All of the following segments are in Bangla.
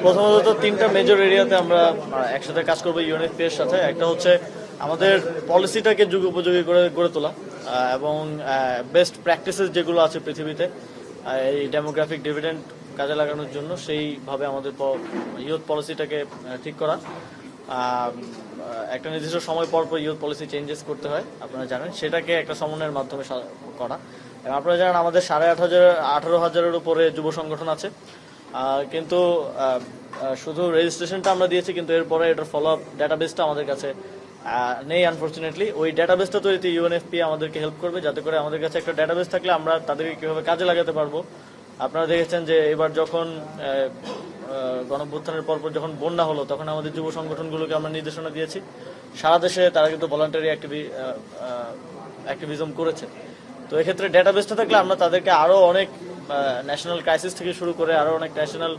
প্রথমত তিনটা মেজর এরিয়াতে আমরা একসাথে কাজ করবো ইউএনএফপি এর সাথে। একটা হচ্ছে আমাদের পলিসিটাকে যুগোপযোগী করে গড়ে তোলা এবং বেস্ট প্র্যাকটিসেস যেগুলো আছে পৃথিবীতে এই ডেমোগ্রাফিক ডিভিডেন্ড কাজে লাগানোর জন্য সেইভাবে আমাদের ইউথ পলিসিটাকে ঠিক করা। একটা নির্দিষ্ট সময় পর পর ইউথ পলিসি চেঞ্জেস করতে হয়, আপনারা জানেন, সেটাকে একটা সমন্বয়ের মাধ্যমে করা। এবং আপনারা জানেন আমাদের 18,500 উপরে যুব সংগঠন আছে, কিন্তু শুধু রেজিস্ট্রেশনটা আমরা দিয়েছি, কিন্তু এরপরে এটার ফলো আপ ডাটাবেসটা আমাদের কাছে নেই আনফর্চুনেটলি। ওই ডাটাবেসটা তৈরিতে ইউএনএফপি আমাদেরকে হেল্প করবে, যাতে করে আমাদের কাছে একটা ডাটাবেস থাকলে আমরা তাদেরকে কীভাবে কাজে লাগাতে পারবো। আপনারা দেখেছেন যে এবার যখন গণঅভ্যুত্থানের পরপর যখন বন্যা হলো, তখন আমাদের যুব সংগঠনগুলোকে আমরা নির্দেশনা দিয়েছি, সারা দেশে তারা কিন্তু ভলান্টারি অ্যাক্টিভিজম করেছে। তো এক্ষেত্রে ডেটাবেসটা থাকলে আমরা তাদেরকে আরও অনেক ন্যাশনাল ক্রাইসিস থেকে শুরু করে আরও অনেক ন্যাশনাল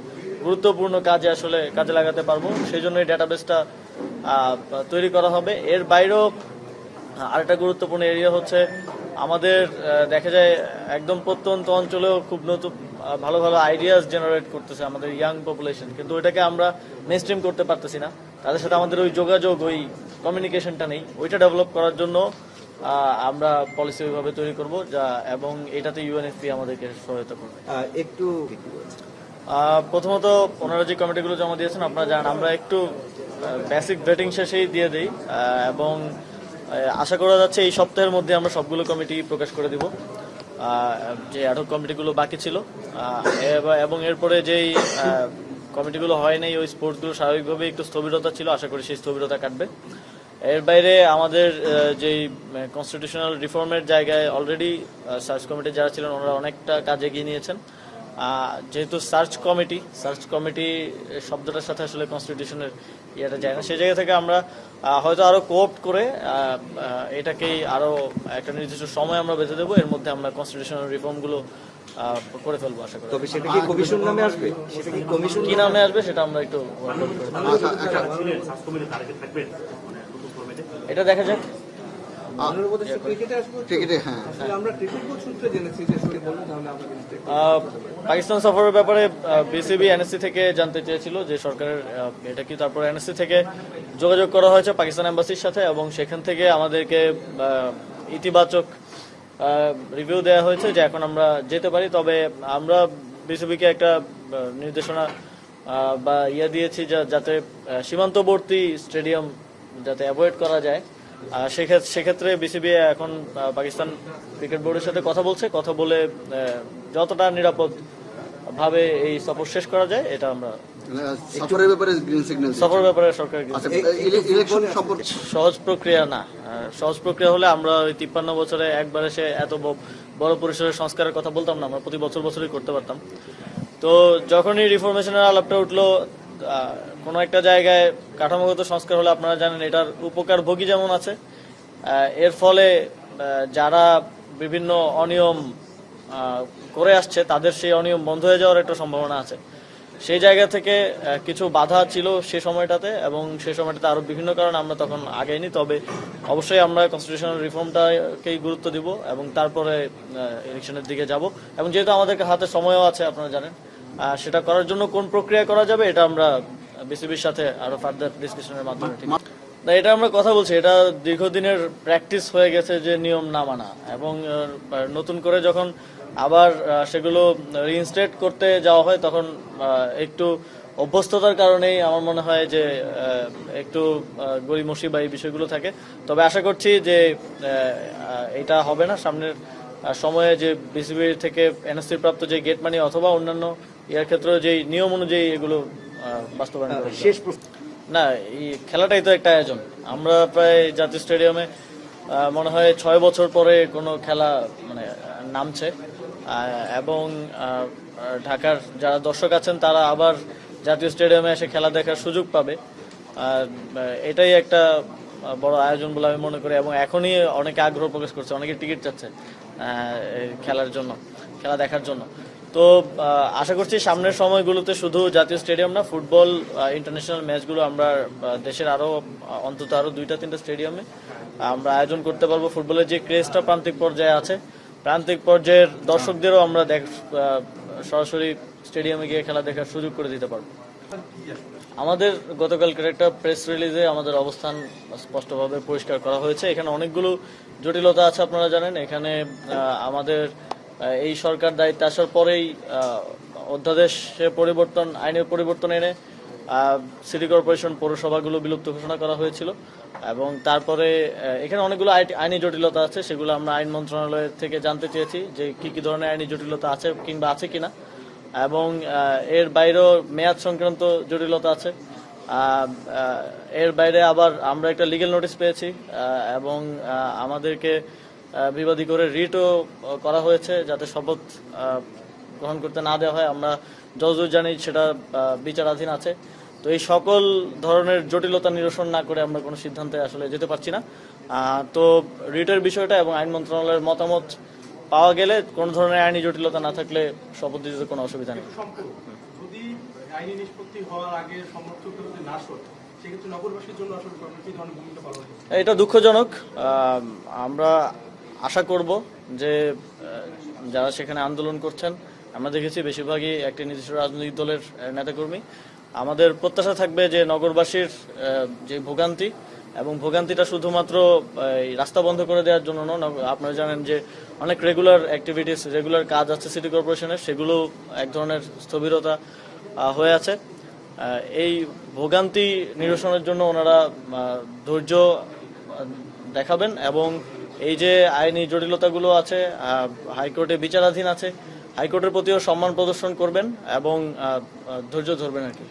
গুরুত্বপূর্ণ কাজে আসলে কাজে লাগাতে পারবো। সেই জন্য এই ডেটাবেসটা তৈরি করা হবে। এর বাইরেও আরেকটা গুরুত্বপূর্ণ এরিয়া হচ্ছে আমাদের দেখা যায় একদম প্রত্যন্ত অঞ্চলেও খুব নতুন ভালো ভালো আইডিয়াস জেনারেট করতেছে আমাদের ইয়াং পপুলেশন, কিন্তু ওইটাকে আমরা মেইনস্ট্রিম করতে পারতেছি না। তাদের সাথে আমাদের ওই যোগাযোগ, ওই কমিউনিকেশনটা নেই। ওইটা ডেভেলপ করার জন্য আমরা পলিসি ওইভাবে তৈরি করব এবং এটাতে ইউএনএফপি আমাদেরকে সহায়তা করবে। একটু প্রথমত ওনারা যে কমিটিগুলো জমা দিয়েছেন আপনারা জানেন, আমরা একটু বেসিক ভেটিং শেষেই দিয়ে দিই এবং আশা করা যাচ্ছে এই সপ্তাহের মধ্যে আমরা সবগুলো কমিটি প্রকাশ করে দিব, যে অ্যাডহক কমিটিগুলো বাকি ছিল। এবং এরপরে যেই কমিটিগুলো হয় নাই, ওই স্পোর্টসগুলো স্বাভাবিকভাবে একটু স্থবিরতা ছিল, আশা করি সেই স্থবিরতা কাটবে। এর বাইরে আমাদের যেই কনস্টিটিউশনাল রিফর্মের জায়গায় অলরেডি সার্চ কমিটি যারা ছিলেন ওনারা অনেকটা কাজ এগিয়ে নিয়েছেন। যেহেতু সার্চ কমিটি শব্দটার সাথে আসলে কনস্টিটিউশনের ইয়েটা যায় না, সেই জায়গা থেকে আমরা হয়তো আরো কোঅপ্ট করে এটাকেই আরো একটা নির্দিষ্ট সময় আমরা বেঁধে দেবো, এর মধ্যে আমরা কনস্টিটিউশনাল রিফর্মগুলো করে ফেলবো আশা করি। তবে সেটা কি কমিশন নামে আসবে? সেটা কি কমিশন কি নামে আসবে সেটা আমরা একটু এটা দেখা যাক। পাকিস্তান সফরের ব্যাপারে বিসিবি এনএসসি থেকে জানতে চেয়েছিল যে সরকারের এটা কি, তারপর এনএসসি থেকে যোগাযোগ করা হয়েছে পাকিস্তান এম্বাসির সাথে এবং সেখান থেকে আমাদেরকে ইতিবাচক রিভিউ দেওয়া হয়েছে যে এখন আমরা যেতে পারি। তবে আমরা বিসিবিকে একটা নির্দেশনা বা দিয়েছি যাতে সীমান্তবর্তী স্টেডিয়াম যাতে অ্যাভয়েড করা যায়। সেক্ষেত্রে বিসিবি এখন পাকিস্তান ক্রিকেট বোর্ডের সাথে কথা বলে যতটা নিরাপদ ভাবে এই সফর শেষ করা যায় এটা আমরা সফরের ব্যাপারে সরকার সহজ প্রক্রিয়া না। সহজ প্রক্রিয়া হলে আমরা ওই 53 বছরে একবার এসে এত বড় পরিসরের সংস্কারের কথা বলতাম না, আমরা প্রতি বছরই করতে পারতাম। তো যখনই রিফরমেশনের আলাপটা উঠলো, কোনো একটা জায়গায় কাঠামোগত সংস্কার হলে আপনারা জানেন এটার উপকার ভোগী যেমন আছে, এর ফলে যারা বিভিন্ন অনিয়ম করে আসছে তাদের সেই অনিয়ম বন্ধ হয়ে যাওয়ার একটা সম্ভাবনা আছে। সেই জায়গা থেকে কিছু বাধা ছিল সে সময়টাতে, এবং সেই সময়টাতে আরো বিভিন্ন কারণে আমরা তখন আগেইনি। তবে অবশ্যই আমরা কনস্টিটিউশনাল রিফর্মটাকেই গুরুত্ব দিব এবং তারপরে ইলেকশনের দিকে যাব। এবং যেহেতু আমাদের হাতে সময়ও আছে আপনারা জানেন, সেটা করার জন্য কোন প্রক্রিয়া করা যাবে এটা আমরা বিসিবির সাথে আরো ফার্দার ডিসকাশনের মাধ্যমে ঠিক না, এটা আমরা কথা বলছি। এটা দীর্ঘদিনের প্র্যাকটিস হয়ে গেছে যে নিয়ম না মানা, এবং নতুন করে যখন আবার সেগুলো রিইনস্টেট করতে যাওয়া হয় তখন একটু অভ্যস্ততার কারণেই আমার মনে হয় যে একটু গড়িমসি বা এই বিষয়গুলো থাকে। তবে আশা করছি যে এটা হবে না। সামনের সময়ে যে বিসিবি থেকে এনএসসি প্রাপ্ত যে গেট মানি অথবা অন্যান্য ইয়ার ক্ষেত্রে যে নিয়ম অনুযায়ী এগুলো বাস্তবায়ন করা শেষ না, এই খেলাটাই তো একটা আয়োজন। আমরা প্রায় জাতীয় স্টেডিয়ামে মনে হয় 6 বছর পরে কোনো খেলা নামছে, এবং ঢাকার যারা দর্শক আছেন তারা আবার জাতীয় স্টেডিয়ামে এসে খেলা দেখার সুযোগ পাবে। এটাই একটা বড় আয়োজন বলে আমি মনে করি, এবং এখনই অনেকে আগ্রহ প্রকাশ করছে, অনেকে টিকিট চাচ্ছে খেলা দেখার জন্য। তো আশা করছি সামনের সময়গুলোতে শুধু জাতীয় স্টেডিয়াম না, ফুটবল ইন্টারন্যাশনাল ম্যাচগুলো আমরা দেশের অন্তত আরো 2-3টা স্টেডিয়ামে আমরা আয়োজন করতে পারবো। ফুটবলের যে ক্রেজটা প্রান্তিক পর্যায়ে আছে, প্রান্তিক পর্যায়ের দর্শকদেরও আমরা সরাসরি স্টেডিয়ামে গিয়ে খেলা দেখার সুযোগ করে দিতে পারবো। আমাদের গতকালকের একটা প্রেস রিলিজে আমাদের অবস্থান স্পষ্টভাবে পরিষ্কার করা হয়েছে। এখানে অনেকগুলো জটিলতা আছে, আপনারা জানেন। এখানে আমাদের এই সরকার দায়িত্বে আসার পরেই অধ্যাদেশে পরিবর্তন, আইনের পরিবর্তন এনে সিটি কর্পোরেশন, পৌরসভাগুলো বিলুপ্ত ঘোষণা করা হয়েছিল এবং তারপরে এখানে অনেকগুলো আইনি জটিলতা আছে, সেগুলো আমরা আইন মন্ত্রণালয় থেকে জানতে চেয়েছি যে কি কি ধরনের আইনি জটিলতা আছে কিংবা আছে কিনা, এবং এর বাইরেও মেয়াদ সংক্রান্ত জটিলতা আছে। এর বাইরে আবার আমরা একটা লিগ্যাল নোটিশ পেয়েছি এবং আমাদেরকে বিবাদী করে রিটও করা হয়েছে যাতে শপথ গ্রহণ করতে না দেওয়া হয়। আমরা যতদূর জানি সেটা বিচারাধীন আছে। তো এই সকল ধরনের জটিলতা নিরসন না করে আমরা কোনো সিদ্ধান্তে আসলে যেতে পারছি না। তো রিটের বিষয়টা এবং আইন মন্ত্রণালয়ের মতামত পাওয়া গেলে কোনো ধরনের আইনি জটিলতা না থাকলে শপথ দিতে কোনো অসুবিধা নেই। যদি আইনি নিষ্পত্তি হওয়ার আগে সমর্থকরা যদি না সরে, সেক্ষেত্রে নগরবাসীর জন্য আসলে কি ধরনের ভূমিকা পালন করবে? এটা দুঃখজনক। আমরা আশা করব যে যারা সেখানে আন্দোলন করছেন, আমরা দেখেছি বেশিরভাগই একটি নির্দিষ্ট রাজনৈতিক দলের নেতাকর্মী। আমাদের প্রত্যাশা থাকবে যে নগরবাসীর যে ভোগান্তি, এবং ভোগান্তিটা শুধুমাত্র এই রাস্তা বন্ধ করে দেওয়ার জন্য নয়। আপনারা জানেন যে অনেক রেগুলার অ্যাক্টিভিটিস, রেগুলার কাজ আছে সিটি কর্পোরেশনের, সেগুলো এক ধরনের স্থবিরতা হয়ে আছে। এই ভোগান্তি নিরসনের জন্য ওনারা ধৈর্য দেখাবেন এবং এই যে আইনি জটিলতাগুলো আছে, হাইকোর্টে বিচারাধীন আছে, হাইকোর্টের প্রতিও সম্মান প্রদর্শন করবেন এবং ধৈর্য ধরবেন আর কি।